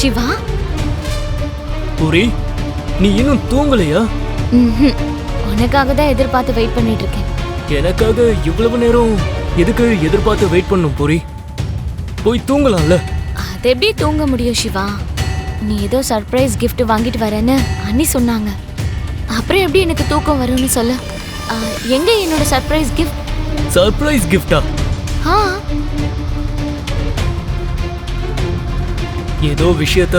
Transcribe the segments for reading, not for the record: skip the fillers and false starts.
சிவா, பூரி, நீ இன்னும் தூங்கலையா? உனக்காக தான் எதிர்பார்த்து வெயிட் பண்ணிட்டு இருக்கேன். எனக்காக இவ்வளவு நேரம் எதுக்கு எதிர்பார்த்து வெயிட் பண்ணும் பூரி? போய் தூங்கலாம்ல. அது எப்படி தூங்க முடியும் சிவா? நீ ஏதோ சர்ப்ரைஸ் gift வாங்கிட்டு வரேன்னு அண்ணி சொன்னாங்க. அப்புறம் எப்படி எனக்கு தூக்கம் வரும்னு சொல்லு. எங்க என்னோட சர்ப்ரைஸ் gift? சர்ப்ரைஸ் கிஃப்டா? ஆ, ஏதோ விஷயத்த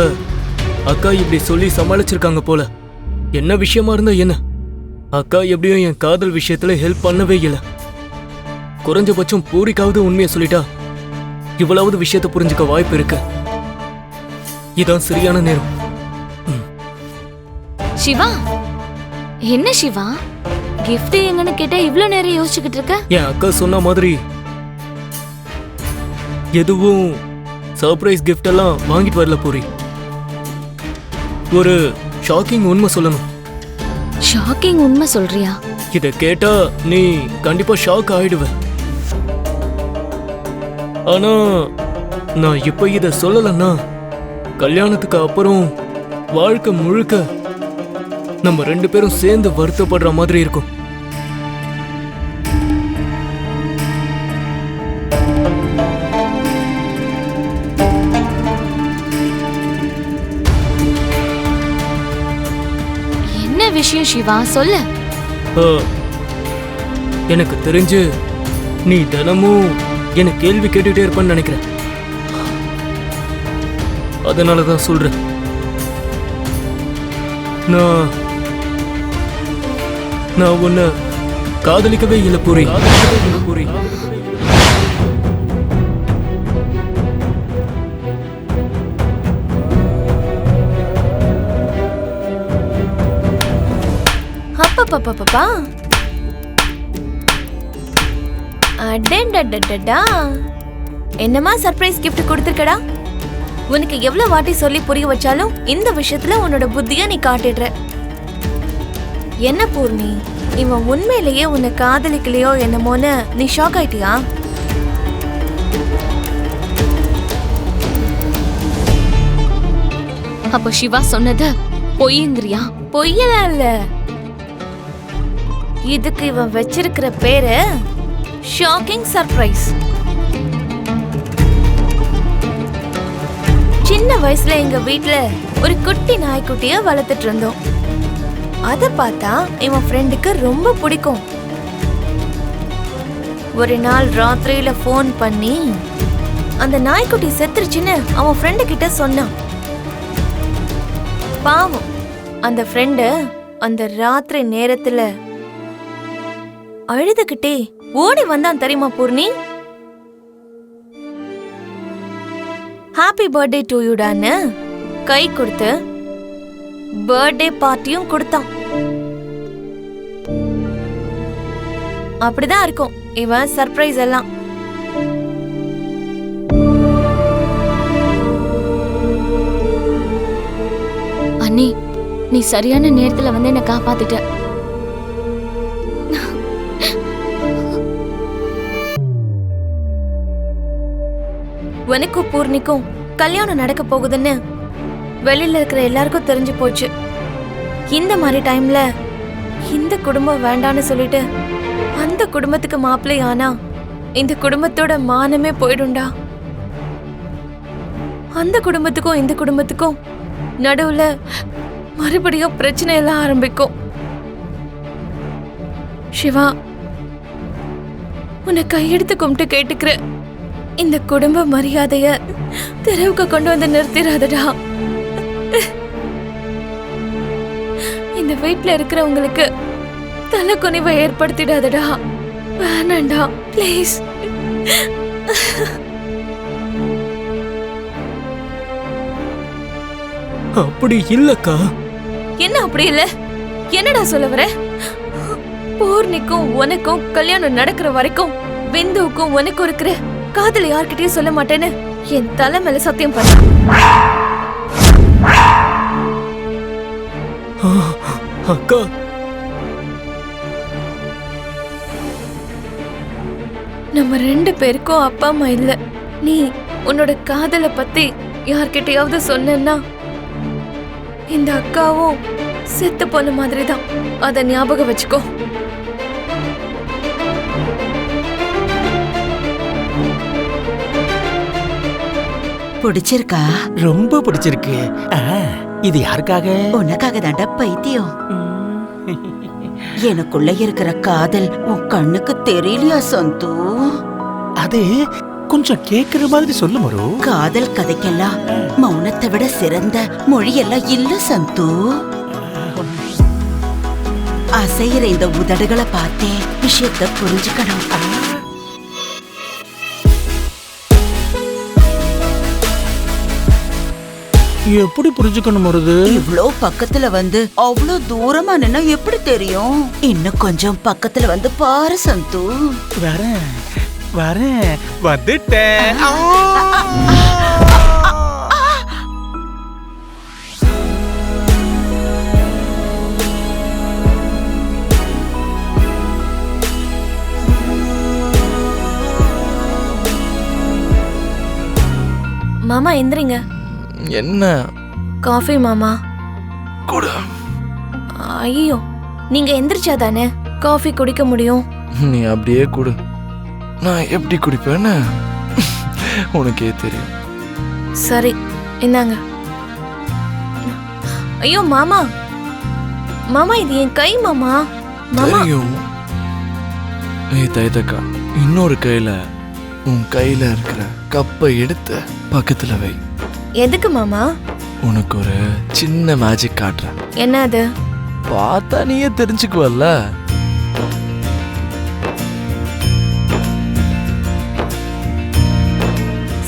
அக்கா இப்படி சொல்லி சமாளிச்சிருக்காங்க போல. என்ன விஷயமா இருந்தா என்ன, அக்கா எப்படியும் என் காதல் விஷயத்துல ஹெல்ப் பண்ணவே இல்லை. குறைஞ்சபட்சம் பூரிக்காவது உண்மையை சொல்லிட்டா இவ்வளவு விஷயத்த புரிஞ்சுக்க வாய்ப்பு இருக்கு. இதான் சரியான நேரம். சிவா, என்ன சிவா gift எங்கன்னு கேட்டா இவ்ளோ நேரம் யோசிச்சுக்கிட்டு இருக்க? என் அக்கா சொன்ன மாதிரி எதுவும் சர்ப்ரைஸ் கிஃப்ட் எல்லாம் வாங்கிட்டு வரல பூரி. ஒரு ஷாக்கிங் உண்மை சொல்லணும். ஷாக்கிங் உண்மை சொல்றியா? இத கேட்டா நீ கண்டிப்பா ஷாக் ஆயிடுவ. ஆனா நான் இப்ப இத சொல்லலன்னா கல்யாணத்துக்கு அப்புறம் வாழ்க்கை முழுக்க நம்ம ரெண்டு பேரும் சேர்ந்து வருத்தப்படுற மாதிரி இருக்கும். என்ன விஷயம் சிவா, சொல்லு. எனக்கு தெரிஞ்சு நீ தினமும் என்ன கேள்வி கேட்டுட்டே இருப்பன்னு நினைக்கிறேன். அதனாலதான் சொல்றேன். நான் உன்னை காதலிக்கவே இல்லை பூரி. அப்பப்பப்பப்பா, அடேண்டடடடா, என்னமா சர்ப்ரைஸ் கிஃப்ட் கொடுத்துருக்கடா? உனக்கு எவ்வளவு வாட்டி சொல்லி புரிய வச்சாலும் இந்த விஷயத்துல உன்னோட புத்திய நீ காட்டிடுற. என்ன பூர்ணி, இவன் உண்மையிலேயே உன்னை காதலிக்கலையோ என்னமோன்னு நீ ஷாக் ஆயிட்டியா? அப்போ சிவா சொன்னது பொய்யுங்கிறியா? பொய்யலாம் இல்ல, இதுக்கு இவன் வச்சிருக்கிற பேரு ஷாக்கிங் சர்ப்ரைஸ். சின்ன வயசுல எங்க வீட்ல ஒரு குட்டி நாய்க்குட்டிய வளர்த்துட்டு இருந்தோம். அத பார்த்தா இவன் ஃப்ரெண்டுக்கு ரொம்ப பிடிக்கும். ஒரு நாள் ராத்திரியில ஃபோன் பண்ணி அந்த நாய்க்குட்டி செத்துருச்சுன்னு அவன் ஃப்ரெண்டு கிட்ட சொன்னான். பாவம் அந்த ஃப்ரெண்டு அந்த ராத்திரி நேரத்துல அழுதுகிட்டே ஓடி வந்தான் தெரியுமா பூர்ணி? ஹாப்பி பர்த்டே டு யூடான்னு கை கொடுத்து பர்த்டே பார்ட்டியும் கொடுத்தான். அப்படிதான் இருக்கும் இவன் சர்ப்ரைஸ் எல்லாம். அண்ணி, நீ சரியான நேரத்துல வந்து என்ன காப்பாத்திட்ட. உனக்கும் பூர்ணிக்கும் கல்யாணம் நடக்க போகுதுன்னு வெளியில இருக்கிற எல்லாருக்கும் தெரிஞ்சு போச்சு. இந்த மாதிரி டைம்ல இந்த குடும்பம் வேண்டான்னு சொல்லிட்டு அந்த குடும்பத்துக்கு மாப்பிள்ளை ஆனா இந்த குடும்பத்தோட மானமே போயிடும்டா. அந்த குடும்பத்துக்கும் இந்த குடும்பத்துக்கும் நடுவுல மறுபடியும் பிரச்சனை எல்லாம் ஆரம்பிக்கும். சிவா, உன்னை கையெடுத்து கும்பிட்டு கேட்டுக்கிற, இந்த குடும்ப மரியாதைய தெருவுக்கு கொண்டு வந்து நிறுத்திடாதடா. இந்த வீட்ல இருக்கிறவங்களுக்கு தலை குனிவை ஏற்படுத்திடாதடா. வேணாண்டா ப்ளீஸ். அப்படி இல்லக்கா. என்ன அப்படி இல்ல? என்னடா சொல்ல வர? பூர்ணிக்கும் உனக்கும் கல்யாணம் நடக்கிற வரைக்கும் பிந்துவுக்கும் உனக்கும் இருக்கிற காதலை யார்கிட்டயும் சொல்ல மாட்டேன்னு என் தலை மேல சத்தியம் பண்ண. அக்கா, நம்ம ரெண்டு பேருக்கும் அப்பா அம்மா இல்ல. நீ உன்னோட காதலை பத்தி யார்கிட்டயாவது சொன்னேன்னா இந்த அக்காவும் செத்து போன மாதிரி தான். அத ஞாபகம் வச்சுக்கோ. பிடிச்சிருக்கா? ரொம்ப பிடிச்சிருக்கு. இது யாருக்காக? உனக்காக தாண்டா பைத்தியம். எனக்குள்ள இருக்கிற காதல் உன் கண்ணுக்கு தெரியலையா சந்து? அது கொஞ்சம் கேக்குற மாதிரி சொல்லு மரு. காதல் கதைக்கெல்லாம் மௌனத்தை விட சிறந்த மொழியெல்லாம் இல்ல சந்து. அசைகிற இந்த உதடுகளை பார்த்தே விஷயத்தை புரிஞ்சுக்கணும். எப்படி புரிஞ்சுக்கணும் மருது? இவ்ளோ பக்கத்துல வந்து அவ்வளோ தூரமா நின்னா எப்படி தெரியும்? இன்னும் கொஞ்சம் பக்கத்துல வந்து பாரு சந்து. வரேன் வரேன், வந்துட்டேன். மாமா எந்திரிங்க. என்ன? காஃபி மாமா. குடு. ஐயோ, நீங்க எந்திரிச்சாதானே காஃபி குடிக்க முடியும். நீ அப்படியே குடு. நான் எப்படி குடிப்பேன்னு உனக்கே தெரியும். சரி, இந்தாங்க. ஐயோ மாமா, மாமா இது என் கை மாமா. மாமா தெரியும். ஏய் தைதக்கா, இன்னொரு கையில உன் கையில இருக்கிற கப்பை எடுத்து பக்கத்துல வை. எதுக்கு மாமா? உனக்கு ஒரு சின்ன மேஜிக் காட்டுறேன். என்ன அது? பார்த்தா நீயே தெரிஞ்சுக்குவல்ல.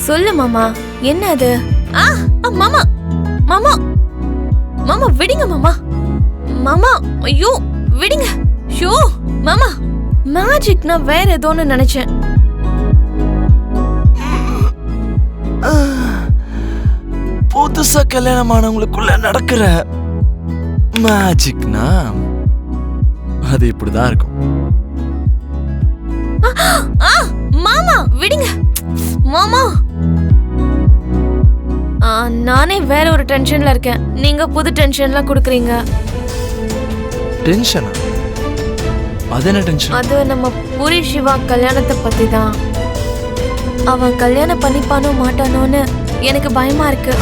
சொல்லு மாமா, என்ன அது? மாமா மாமா மாமா விடுங்க மாமா. மாமா ஐயோ விடுங்க. ஷோ மாமா, மேஜிக்னா வேற ஏதோன்னு நினைச்சேன். புதுசா கல்யாணமானவங்களுக்குள்ள நடக்கிற மேஜிக்னா அது இப்படிதான் இருக்கும். மாமா விடுங்க மாமா. நானே வேற ஒரு டென்ஷன்ல இருக்கேன், நீங்க புது டென்ஷன்லாம் கொடுக்குறீங்க. டென்ஷனா? அது என்ன டென்ஷன்? அது நம்ம பூரி சிவா கல்யாணத்தை பத்தி தான். அவன் கல்யாணம் பண்ணிப்பானோ மாட்டானோன்னு எனக்கு பயமா இருக்கு.